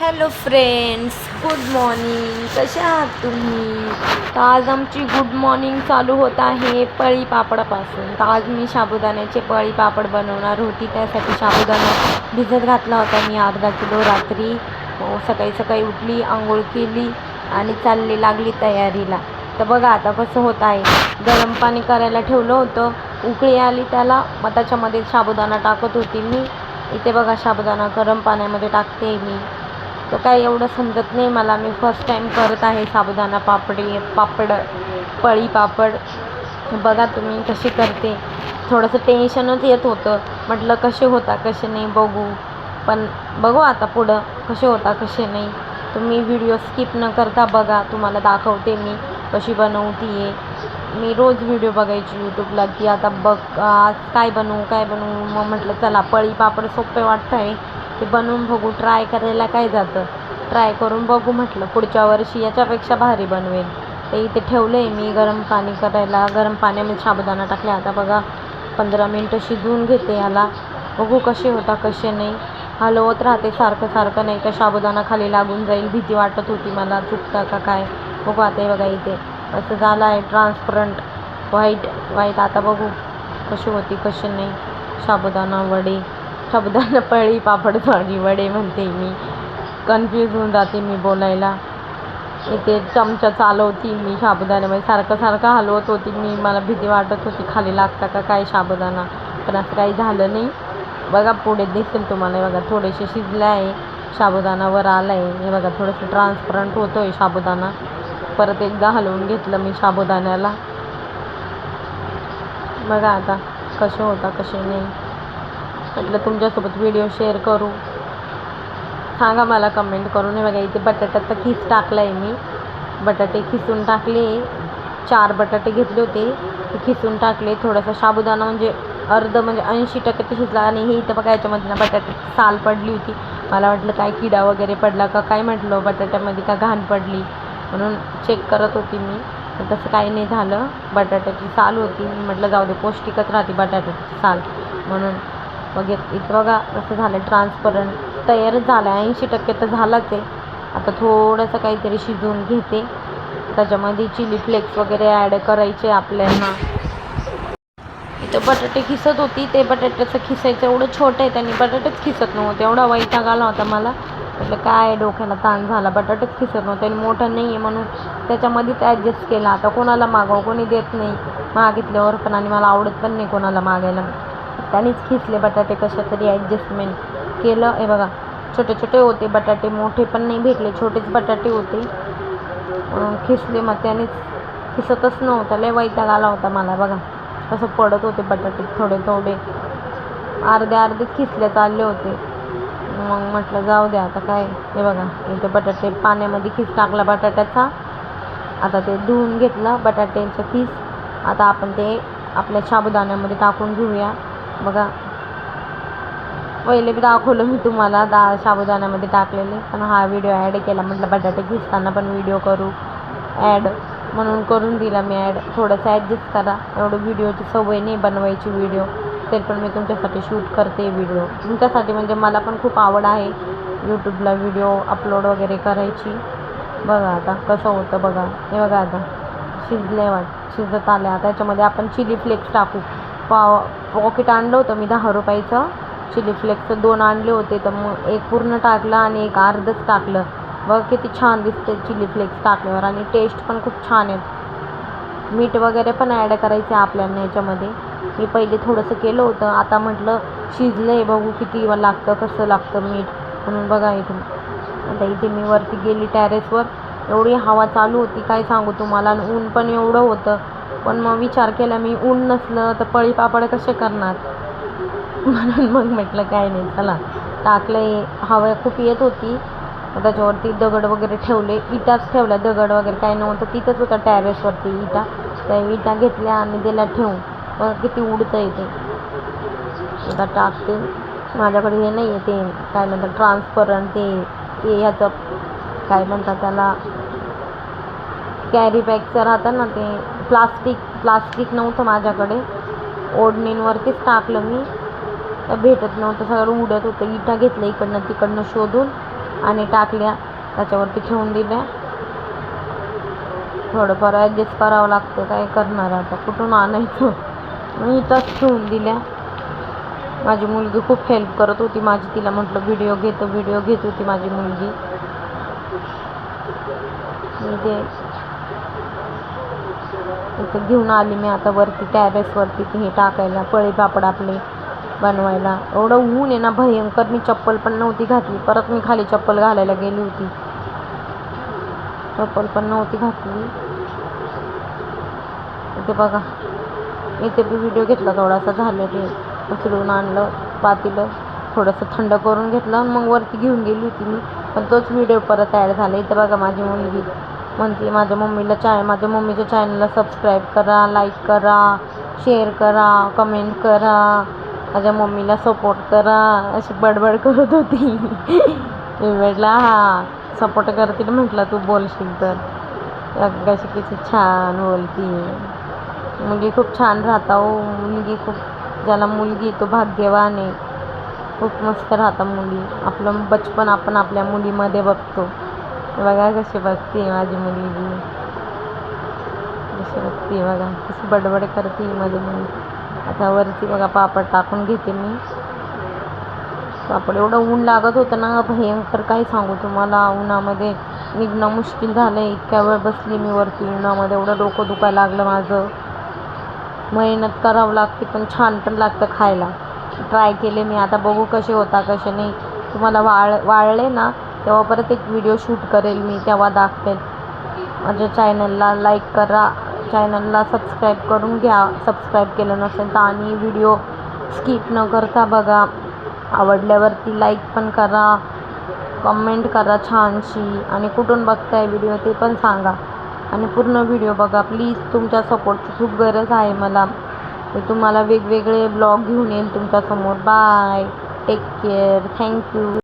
Hello friends, good morning. कसे आहात तुम्ही? तर आज आमची गुड मॉर्निंग चालू होत आहे पळी पापडापासून. तर आज मी साबुदाण्याचे पळी पापड बनवणार होती. त्यासाठी साबुदाणा भिजत घातला होता मी अर्धा किलो रात्री. सकाळी सकाळी उठली, आंघोळ केली आणि चालली लागली तयारीला. तर बघा आता कसं होत आहे. गरम पाणी करायला ठेवलं होतं, उकळी आली त्याला, मग त्याच्यामध्ये साबुदाणा टाकत होती मी. इथे बघा साबुदाणा गरम पाण्यामध्ये टाकते मी. तर काही एवढं समजत नाही मला, मी फर्स्ट टाईम करत आहे साबुदाणा पापड पळी पापड. बघा तुम्ही कशी करते. थोडंसं टेन्शनच येत होतं, म्हटलं कसे होता कसे नाही बघू, पण बघू आता पुढं कसे होता कसे नाही. तुम्ही व्हिडिओ स्किप न करता बघा, तुम्हाला दाखवते मी कशी बनवते आहे. मी रोज व्हिडिओ बघायची यूट्यूबला की आता बघ आज काय बनवू. मग म्हटलं चला पळी पापड सोपे वाटतं आहे, ते बनवून बघू, ट्राय करायला काय जातं, ट्राय करून बघू म्हटलं. पुढच्या वर्षी याच्यापेक्षा भारी बनवेल. ते इथे ठेवलं आहे मी गरम पाणी करायला. गरम पाण्यामध्ये साबुदाणा टाकले. आता बघा 15 मिनटं शिजवून घेते याला, बघू कसे होता कसे नाही. हलवत राहते सारखं नाही तर साबुदाणा खाली लागून जाईल, भीती वाटत होती मला चुकता का काय. बघू आता हे बघा इथे असं झालं आहे ट्रान्सपरंट व्हाईट. आता बघू कशी होती कशी नाही. साबुदाणा पळी पापड वडे म्हणते मी, कन्फ्यूज होऊन जाते मी बोलायला. इथे चमचा चालवती मी साबुदाण्यामध्ये, सारखं हलवत होती मी. मला भीती वाटत होती खाली लागता का काय साबुदाणा, पण असं काही झालं नाही. बघा पुढे दिसेल तुम्हाला, बघा थोडेसे शिजले आहे, साबुदाणा वर आला आहे. हे बघा थोडंसं ट्रान्सपरंट होतो आहे साबुदाणा. परत एकदा हलवून घेतलं मी साबुदाण्याला. बघा आता कसे होता कसे नाही. म्हटलं तुमच्यासोबत व्हिडिओ शेअर करू, सांगा मला कमेंट करून. हे बघा इथे बटाट्याचा खीस टाकला आहे मी, बटाटे खिसून टाकले. 4 बटाटे घेतले होते, ते खिसून टाकले. थोडासा साबुदाणा म्हणजे 80% ते शिजला. आणि हे इथं बघा याच्यामध्ये ना बटाट्याची साल पडली होती. मला वाटलं काय किडा वगैरे पडला का काय, म्हटलं बटाट्यामध्ये का घाण पडली म्हणून चेक करत होती मी, पण तसं काही नाही झालं. बटाट्याची साल होती, मी म्हटलं जाऊ दे पौष्टिकच राहते बटाट्याची साल म्हणून. मग इथं बघा असं झालं ट्रान्सपरंट तयारच झालं आहे. 80% तर झालाच आहे. आता थोडंसं काहीतरी शिजवून घेते, त्याच्यामध्ये चिली फ्लेक्स वगैरे ॲड करायचे आपल्याला. इथं बटाटे खिसत होती, ते बटाट्याचं खिसायचं एवढं छोटं आहे, त्यांनी बटाटेच खिसत नव्हते. एवढा वैताग आला होता मला, म्हटलं काय डोक्याला ताण झाला, बटाटेच खिसत नव्हते आणि मोठं नाही आहे म्हणून त्याच्यामध्येच ॲडजस्ट केला. आता कोणाला मागावं, कोणी देत नाही मागितल्यावर पण, आणि मला आवडत पण नाही कोणाला मागायला. त्यांनीच खिसले बटाटे, कशा तरी ॲडजस्टमेंट केलं. हे बघा छोटे होते बटाटे, मोठे पण नाही भेटले, छोटेच बटाटे होते, खिसले. मग त्यानेच खिसतच नव्हतं, लय वैताग आला होता मला. बघा कसं पडत होते बटाटे, थोडे अर्धेच खिसले चालले होते. मग म्हटलं जाऊ द्या आता काय. हे बघा इथे बटाटे पाण्यामध्ये खीस टाकला बटाट्याचा. आता ते धुवून घेतलं बटाट्यांचं खीस. आता आपण ते आपल्या साबुदाण्यामध्ये टाकून घेऊया. बघा पहिले बी दाखवलं मी तुम्हाला साबुदाण्यामध्ये टाकलेले, पण हा व्हिडिओ ॲड केला. म्हटलं बटाटे खिसताना पण व्हिडिओ करू ॲड, म्हणून करून दिला मी ॲड. थोडंसं ॲडजस्ट करा, एवढं व्हिडिओची सवय नाही बनवायची व्हिडिओ, ते पण मी तुमच्यासाठी शूट करते व्हिडिओ. तुमच्यासाठी म्हणजे मला पण खूप आवड आहे यूट्यूबला व्हिडिओ अपलोड वगैरे करायची. बघा आता कसं होतं बघा. हे बघा आता शिजत आलं. आता त्याच्यामध्ये आपण चिली फ्लेक्स टाकू. पॉकेट आणलं होतं मी 10 रुपयाचं चिली फ्लेक्सचं, 2 आणले होते, तर मग एक पूर्ण टाकलं आणि एक अर्धच टाकलं. बघ किती छान दिसते चिली फ्लेक्स टाकल्यावर, आणि टेस्ट पण खूप छान आहेत. मीठ वगैरे पण ॲड करायचं आहे आपल्याला याच्यामध्ये. मी पहिले थोडंसं केलं होतं, आता म्हटलं शिजलं आहे बघू किती लागतं कसं लागतं मीठ म्हणून. बघा इथून आता इथे मी वरती गेली टेरेसवर, एवढी हवा चालू होती काय सांगू तुम्हाला, आणि ऊन पण एवढं होतं. पण मग विचार केला मी, ऊन नसलं तर पळी पापड कसे करणार म्हणून मग म्हटलं काय नाही चला टाकलं. हवा खूप येत होती, त्याच्यावरती दगड वगैरे ठेवले, इटाच ठेवल्या, दगड वगैरे काही नव्हतं, तिथंच होतं टेरेसवरती इटा. त्या इटा घेतल्या आणि दिल्या ठेवून. मग किती उडतं येते. आता टाकते. माझ्याकडे हे नाही आहे ते काय म्हणतात ट्रान्सपरंट, ते ह्याचं काय म्हणतात त्याला, कॅरी बॅगचं राहतं ना ते, प्लास्टिक नव्हतं माझ्याकडे. ओढणींवरतीच टाकलं मी, तर भेटत नव्हतं, सगळं उडत होतं. इटा घेतलं इकडनं तिकडनं शोधून आणि टाकल्या, त्याच्यावरती ठेवून दिल्या. थोडंफार ॲडजस्ट करावं लागतं, काय करणार आता, कुठून आणायचं. मी इथंच ठेवून दिल्या. माझी मुलगी खूप हेल्प करत होती माझी, तिला म्हटलं व्हिडिओ घेत होती माझी मुलगी. इथे घेऊन आली मी आता वरती टेरेसवरती हे टाकायला, पळी पापड आपले बनवायला. एवढं ऊन आहे ना भयंकर, मी चप्पल पण नव्हती घातली. परत मी खाली चप्पल घालायला गेली होती, चप्पल पण नव्हती घातली. इथे बघा, इथे बी व्हिडिओ घेतला थोडासा, झालं ते उचलून आणलं पातीलं, थोडंसं थंड करून घेतलं, मग वरती घेऊन गेली होती मी, पण तोच व्हिडिओ परत ॲड झाला. इथे बघा माझी मुलगी म्हणते माझ्या मम्मीच्या चॅनलला सबस्क्राईब करा, लाईक करा, शेअर करा, कमेंट करा, माझ्या मम्मीला सपोर्ट करा, अशी बडबड करत होती. मी म्हटलं हां सपोर्ट करतील म्हटलं तू बोलशील तर. कशी किती छान बोलती. मुलगी खूप छान राहता हो, मुलगी खूप, ज्याला मुलगी तो भाग्यवान आहे. खूप मस्त राहता मुली. आपलं बचपन आपण आपल्या मुलीमध्ये बघतो. बघा कशी बघते माझी मुलगी, कशी बघते बघा, कशी बडबड करते माझी मुलगी. आता वरती बघा पापड टाकून घेते मी. पापड एवढं ऊन लागत होतं ना भयंकर, काय सांगू तुम्हाला. उन्हामध्ये निघणं मुश्किल झालं. इतक्या वेळ बसली मी वरती उन्हामध्ये, एवढं डोकं दुखायला लागलं माझं. मेहनत करावं लागते, पण छान पण लागतं खायला. ट्राय केले मी, आता बघू कसे होता कसे नाही. तुम्हाला वाळले ना तेव्हा परत एक व्हिडिओ शूट करेल मी, तेव्हा दाखवेल. माझ्या चॅनलला लाईक करा, चॅनलला सबस्क्राईब करून घ्या, सबस्क्राईब केलं नसेल तर, आणि व्हिडिओ स्किप न करता बघा. आवडल्यावरती लाईक पण करा, कमेंट करा छानशी, आणि कुठून बघताय व्हिडिओ ते पण सांगा, आणि पूर्ण व्हिडिओ बघा प्लीज. तुमच्या सपोर्टची खूप गरज आहे मला. मी तुम्हाला वेगवेगळे ब्लॉग घेऊन येईन तुमच्यासमोर. Bye, take care, thank you.